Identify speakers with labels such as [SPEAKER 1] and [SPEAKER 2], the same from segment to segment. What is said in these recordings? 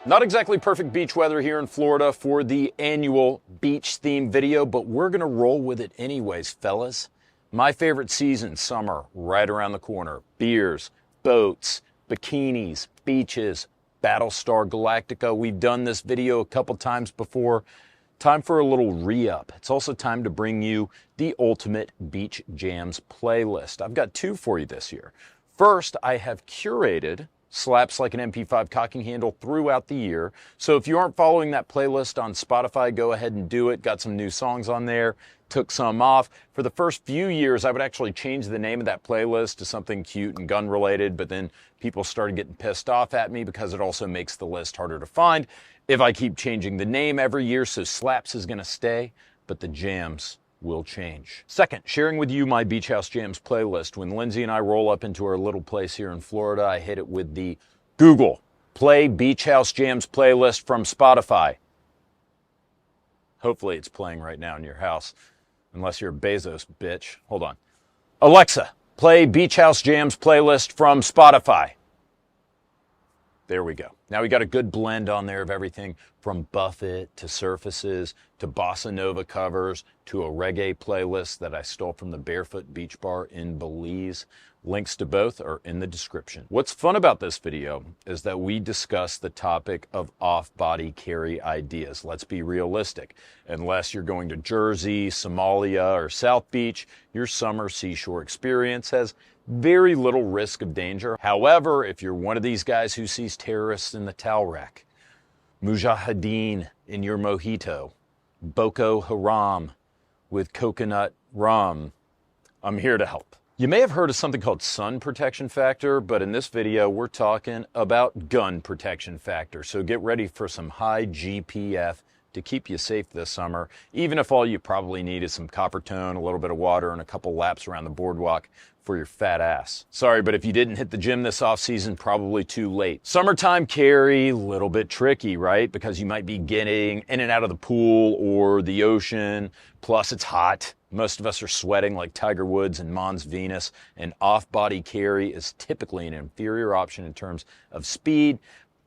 [SPEAKER 1] Not exactly perfect beach weather here in Florida for the annual beach theme video, but we're gonna roll with it anyways, fellas. My favorite season, summer, right around the corner. Beers, boats, bikinis, beaches, Battlestar Galactica. We've done this video a couple times before. Time for a little re-up. It's also time to bring you the ultimate beach jams playlist. I've got two for you this year. First, I have curated slaps like an MP5 cocking handle throughout the year. So if you aren't following that playlist on Spotify, go ahead and do it. Got some new songs on there, took some off. For the first few years, I would actually change the name of that playlist to something cute and gun related, but then people started getting pissed off at me because it also makes the list harder to find if I keep changing the name every year. So slaps is gonna stay, but the jams will change. Second, sharing with you my Beach House Jams playlist. When Lindsay and I roll up into our little place here in Florida, I hit it with the Google Play Beach House Jams playlist from Spotify. Hopefully it's playing right now in your house, unless you're a Bezos bitch. Hold on. Alexa, play Beach House Jams playlist from Spotify. There we go. Now we got a good blend on there of everything from Buffett to Surfaces to Bossa Nova covers to a reggae playlist that I stole from the Barefoot Beach Bar in Belize. Links to both are in the description. What's fun about this video is that we discuss the topic of off-body carry ideas. Let's be realistic. Unless you're going to Jersey, Somalia, or South Beach, your summer seashore experience has very little risk of danger. However, if you're one of these guys who sees terrorists in the towel rack, mujahideen in your mojito, Boko Haram with coconut rum, I'm here to help. You may have heard of something called sun protection factor, but in this video, we're talking about gun protection factor. So get ready for some high GPF to keep you safe this summer, even if all you probably need is some copper tone, a little bit of water, and a couple laps around the boardwalk for your fat ass. Sorry, but if you didn't hit the gym this off season, probably too late. Summertime carry, a little bit tricky, right? Because you might be getting in and out of the pool or the ocean, plus it's hot. Most of us are sweating like Tiger Woods and Mons Venus, and off-body carry is typically an inferior option in terms of speed,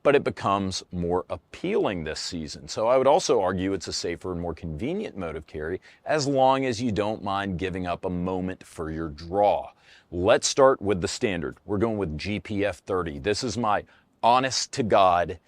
[SPEAKER 1] but it becomes more appealing this season. So I would also argue it's a safer and more convenient mode of carry as long as you don't mind giving up a moment for your draw. Let's start with the standard. We're going with GPF 30. This is my honest to God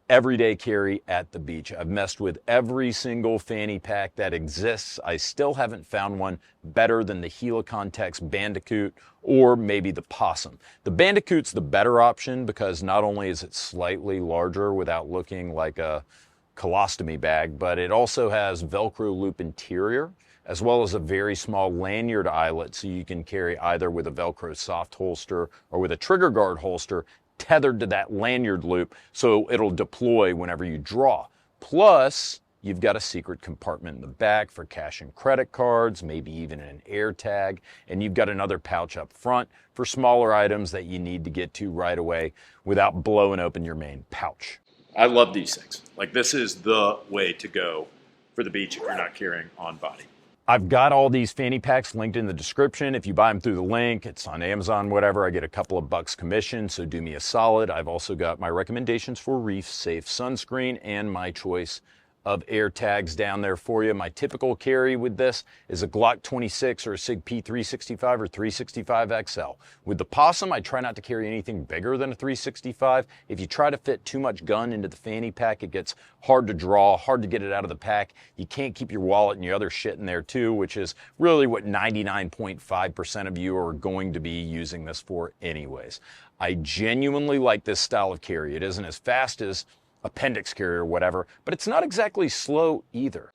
[SPEAKER 1] everyday carry at the beach. I've messed with every single fanny pack that exists. I still haven't found one better than the Helikon-Tex Bandicoot or maybe the Possum. The Bandicoot's the better option because not only is it slightly larger without looking like a colostomy bag, but it also has Velcro loop interior as well as a very small lanyard eyelet, so you can carry either with a Velcro soft holster or with a trigger guard holster tethered to that lanyard loop so it'll deploy whenever you draw. Plus, you've got a secret compartment in the back for cash and credit cards, maybe even an air tag, and you've got another pouch up front for smaller items that you need to get to right away without blowing open your main pouch. I love these things. Like, this is the way to go for the beach if you're not carrying on body. I've got all these fanny packs linked in the description. If you buy them through the link, it's on Amazon, whatever, I get a couple of bucks commission, so do me a solid. I've also got my recommendations for Reeves safe sunscreen and my choice of air tags down there for you. My typical carry with this is a Glock 26 or a SIG P365 or 365 XL. With the Possum, I try not to carry anything bigger than a 365. If you try to fit too much gun into the fanny pack, it gets hard to draw, hard to get it out of the pack. You can't keep your wallet and your other shit in there too, which is really what 99.5% of you are going to be using this for anyways. I genuinely like this style of carry. It isn't as fast as appendix carry or whatever, but it's not exactly slow either.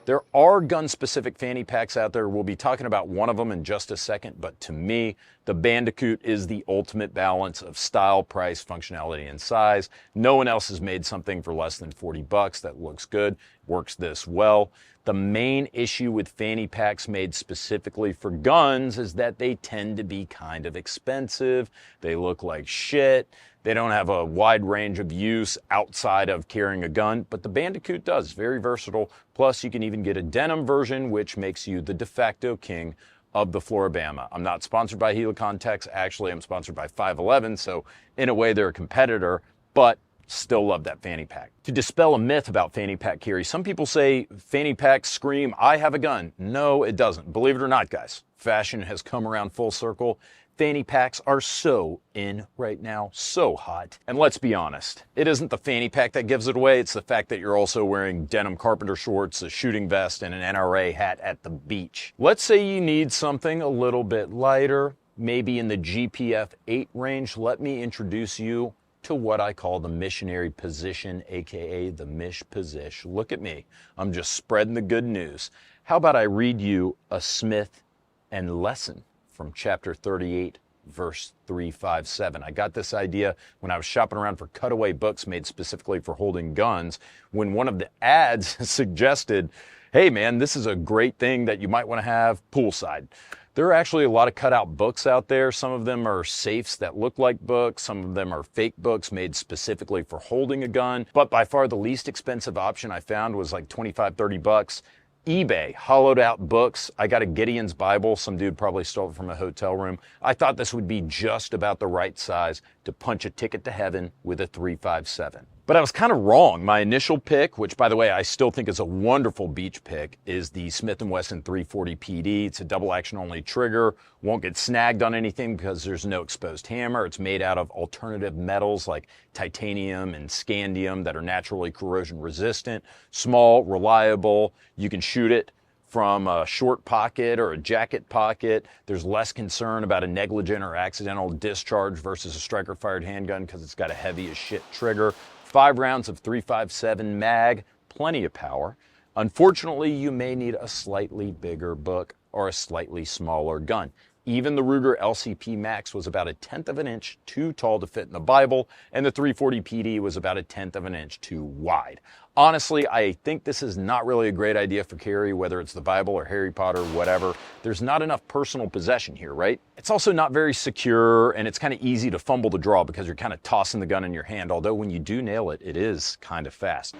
[SPEAKER 1] There are gun-specific fanny packs out there. We'll be talking about one of them in just a second, but to me, the Bandicoot is the ultimate balance of style, price, functionality, and size. No one else has made something for less than 40 bucks that looks good, works this well. The main issue with fanny packs made specifically for guns is that they tend to be kind of expensive. They look like shit. They don't have a wide range of use outside of carrying a gun, but the Bandicoot does. Very versatile. Plus, you can even get a denim version, which makes you the de facto king of the Floribama. I'm not sponsored by Helikon-Tex. Actually, I'm sponsored by 511, so in a way they're a competitor, but still love that fanny pack. To dispel a myth about fanny pack carry, some people say fanny packs scream, "I have a gun." No, it doesn't. Believe it or not, guys, fashion has come around full circle. Fanny packs are so in right now, so hot. And let's be honest, it isn't the fanny pack that gives it away, it's the fact that you're also wearing denim carpenter shorts, a shooting vest, and an NRA hat at the beach. Let's say you need something a little bit lighter, maybe in the GPF 8 range. Let me introduce you to what I call the missionary position, aka the mish position. Look at me, I'm just spreading the good news. How about I read you a Smith and Lesson from chapter 38, verse 357. I got this idea when I was shopping around for cutaway books made specifically for holding guns, when one of the ads suggested, hey man, this is a great thing that you might want to have poolside. There are actually a lot of cutout books out there. Some of them are safes that look like books. Some of them are fake books made specifically for holding a gun. But by far the least expensive option I found was like 25, 30 bucks. eBay, hollowed out books. I got a Gideon's Bible. Some dude probably stole it from a hotel room. I thought this would be just about the right size to punch a ticket to heaven with a 357. But I was kind of wrong. My initial pick, which by the way I still think is a wonderful beach pick, is the Smith & Wesson 340 PD. It's a double action only trigger. Won't get snagged on anything because there's no exposed hammer. It's made out of alternative metals like titanium and scandium that are naturally corrosion resistant. Small, reliable. You can shoot it from a short pocket or a jacket pocket. There's less concern about a negligent or accidental discharge versus a striker fired handgun because it's got a heavy as shit trigger. 5 rounds of 357 mag, plenty of power. Unfortunately, you may need a slightly bigger book or a slightly smaller gun. Even the Ruger LCP Max was about 1/10 of an inch too tall to fit in the Bible, and the 340 PD was about 1/10 of an inch too wide. Honestly, I think this is not really a great idea for carry, whether it's the Bible or Harry Potter, whatever. There's not enough personal possession here, right? It's also not very secure, and it's kind of easy to fumble the draw because you're kind of tossing the gun in your hand, although when you do nail it, it is kind of fast.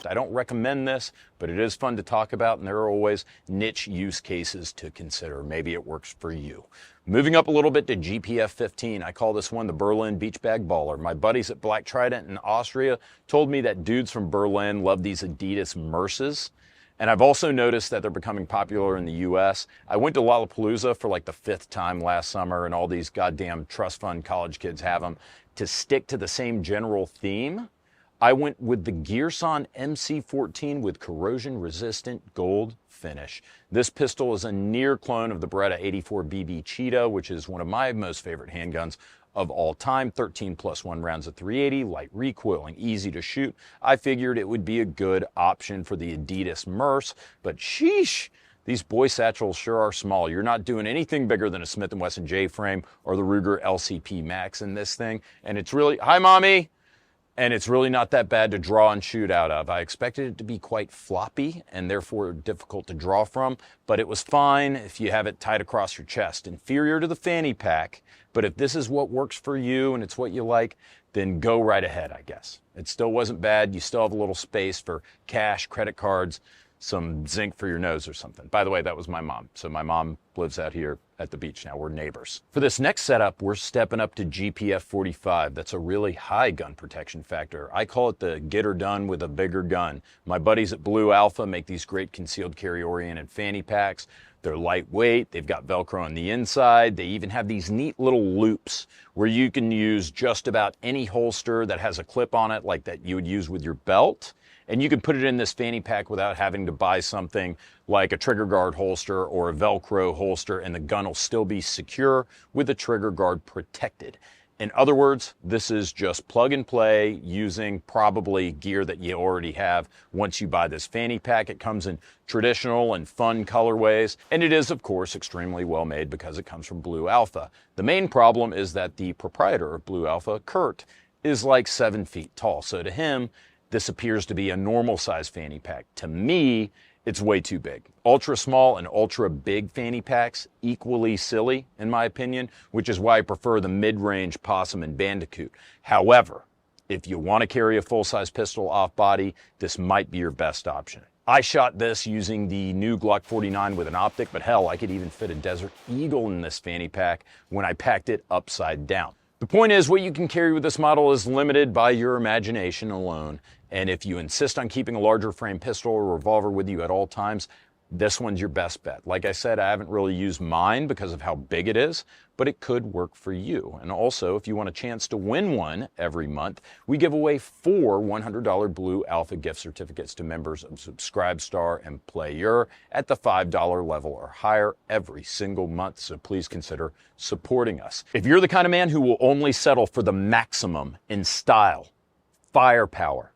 [SPEAKER 1] I don't recommend this, but it is fun to talk about, and there are always niche use cases to consider. Maybe it works for you. Moving up a little bit to GPF 15, I call this one the Berlin Beach Bag Baller. My buddies at Black Trident in Austria told me that dudes from Berlin love these Adidas Merces. And I've also noticed that they're becoming popular in the US. I went to Lollapalooza for like the 5th time last summer, and all these goddamn trust fund college kids have them. To stick to the same general theme, I went with the Gearson MC14 with corrosion-resistant gold finish. This pistol is a near clone of the Beretta 84 BB Cheetah, which is one of my most favorite handguns of all time. 13+1 rounds of 380, light recoiling, easy to shoot. I figured it would be a good option for the Adidas Merce, but sheesh, these boy satchels sure are small. You're not doing anything bigger than a Smith & Wesson J-frame or the Ruger LCP Max in this thing, and it's really, hi mommy! And it's really not that bad to draw and shoot out of. I expected it to be quite floppy and therefore difficult to draw from, but it was fine if you have it tied across your chest. Inferior to the fanny pack, but if this is what works for you and it's what you like, then go right ahead, I guess. It still wasn't bad. You still have a little space for cash, credit cards, some zinc for your nose or something. By the way, that was my mom. So my mom lives out here at the beach now. We're neighbors. For this next setup, we're stepping up to GPF 45. That's a really high gun protection factor. I call it the get her done with a bigger gun. My buddies at Blue Alpha make these great concealed carry oriented fanny packs. They're lightweight, they've got Velcro on the inside, they even have these neat little loops where you can use just about any holster that has a clip on it like that you would use with your belt. And you can put it in this fanny pack without having to buy something like a trigger guard holster or a Velcro holster, and the gun will still be secure with the trigger guard protected. In other words, this is just plug and play using probably gear that you already have once you buy this fanny pack. It comes in traditional and fun colorways, and it is, of course, extremely well made because it comes from Blue Alpha. The main problem is that the proprietor of Blue Alpha, Kurt, is like 7 feet tall. So to him, this appears to be a normal size fanny pack. To me, it's way too big. Ultra small and ultra big fanny packs, equally silly in my opinion, which is why I prefer the mid-range Possum and Bandicoot. However, if you want to carry a full-size pistol off body, this might be your best option. I shot this using the new Glock 49 with an optic, but hell, I could even fit a Desert Eagle in this fanny pack when I packed it upside down. The point is, what you can carry with this model is limited by your imagination alone, and if you insist on keeping a larger frame pistol or revolver with you at all times, this one's your best bet. Like I said, I haven't really used mine because of how big it is, but it could work for you. And also, if you want a chance to win one every month, we give away 4 $100 Blue Alpha gift certificates to members of Subscribestar and Player at the $5 level or higher every single month, so please consider supporting us. If you're the kind of man who will only settle for the maximum in style, firepower,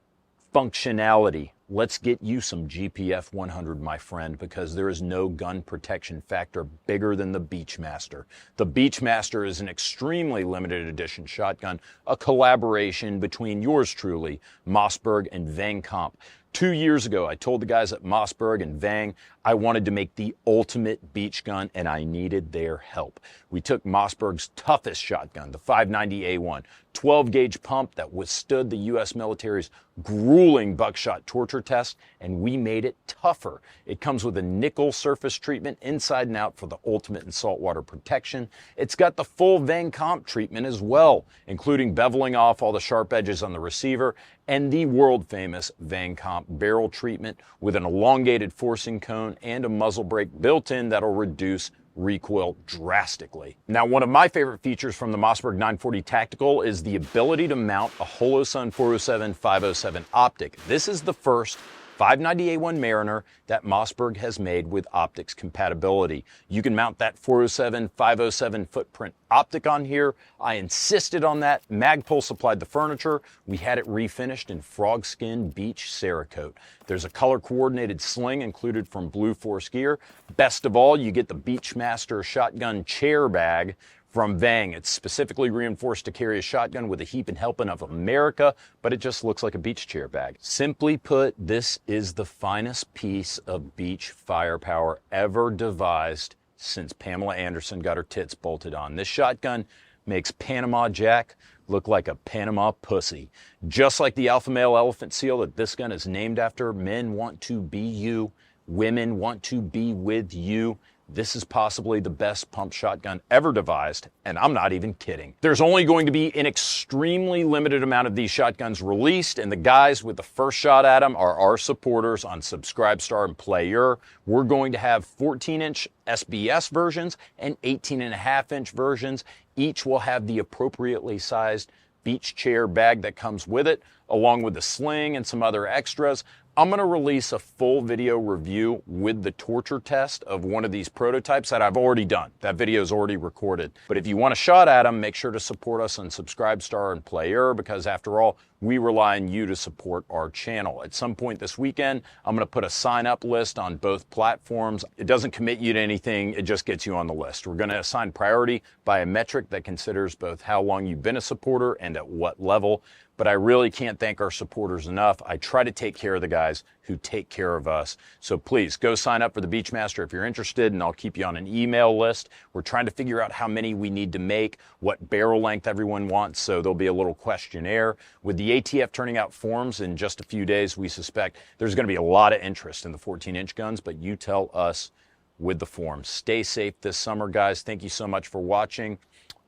[SPEAKER 1] functionality, let's get you some GPF 100, my friend, because there is no gun protection factor bigger than the Beachmaster. The Beachmaster is an extremely limited edition shotgun, a collaboration between yours truly, Mossberg and Vang Comp. 2 years ago, I told the guys at Mossberg and Vang I wanted to make the ultimate beach gun, and I needed their help. We took Mossberg's toughest shotgun, the 590A1, 12-gauge pump that withstood the U.S. military's grueling buckshot torture test, and we made it tougher. It comes with a nickel surface treatment inside and out for the ultimate in saltwater protection. It's got the full Vang Comp treatment as well, including beveling off all the sharp edges on the receiver and the world-famous Vang Comp barrel treatment with an elongated forcing cone and a muzzle brake built in that'll reduce recoil drastically. Now, one of my favorite features from the Mossberg 940 Tactical is the ability to mount a Holosun 407-507 optic. This is the first 590A1 Mariner that Mossberg has made with optics compatibility. You can mount that 407-507 footprint optic on here. I insisted on that. Magpul supplied the furniture. We had it refinished in frogskin beach Cerakote. There's a color-coordinated sling included from Blue Force Gear. Best of all, you get the Beachmaster shotgun chair bag from Vang. It's specifically reinforced to carry a shotgun with a heap and helping of America, but it just looks like a beach chair bag. Simply put, this is the finest piece of beach firepower ever devised since Pamela Anderson got her tits bolted on. This shotgun makes Panama Jack look like a Panama pussy. Just like the alpha male elephant seal that this gun is named after, men want to be you, women want to be with you. This is possibly the best pump shotgun ever devised, and I'm not even kidding. There's only going to be an extremely limited amount of these shotguns released, and the guys with the first shot at them are our supporters on Subscribestar and Player. We're going to have 14-inch SBS versions and 18.5-inch versions. Each will have the appropriately sized beach chair bag that comes with it, along with the sling and some other extras. I'm going to release a full video review with the torture test of one of these prototypes that I've already done. That video is already recorded. But if you want a shot at them, make sure to support us on Subscribestar and Player, because after all, we rely on you to support our channel. At some point this weekend, I'm going to put a sign-up list on both platforms. It doesn't commit you to anything, it just gets you on the list. We're going to assign priority by a metric that considers both how long you've been a supporter and at what level. But I really can't thank our supporters enough. I try to take care of the guys who take care of us. So please go sign up for the Beachmaster if you're interested, and I'll keep you on an email list. We're trying to figure out how many we need to make, what barrel length everyone wants, so there'll be a little questionnaire. With the ATF turning out forms in just a few days, we suspect there's going to be a lot of interest in the 14-inch guns, but you tell us with the forms. Stay safe this summer, guys. Thank you so much for watching.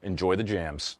[SPEAKER 1] Enjoy the jams.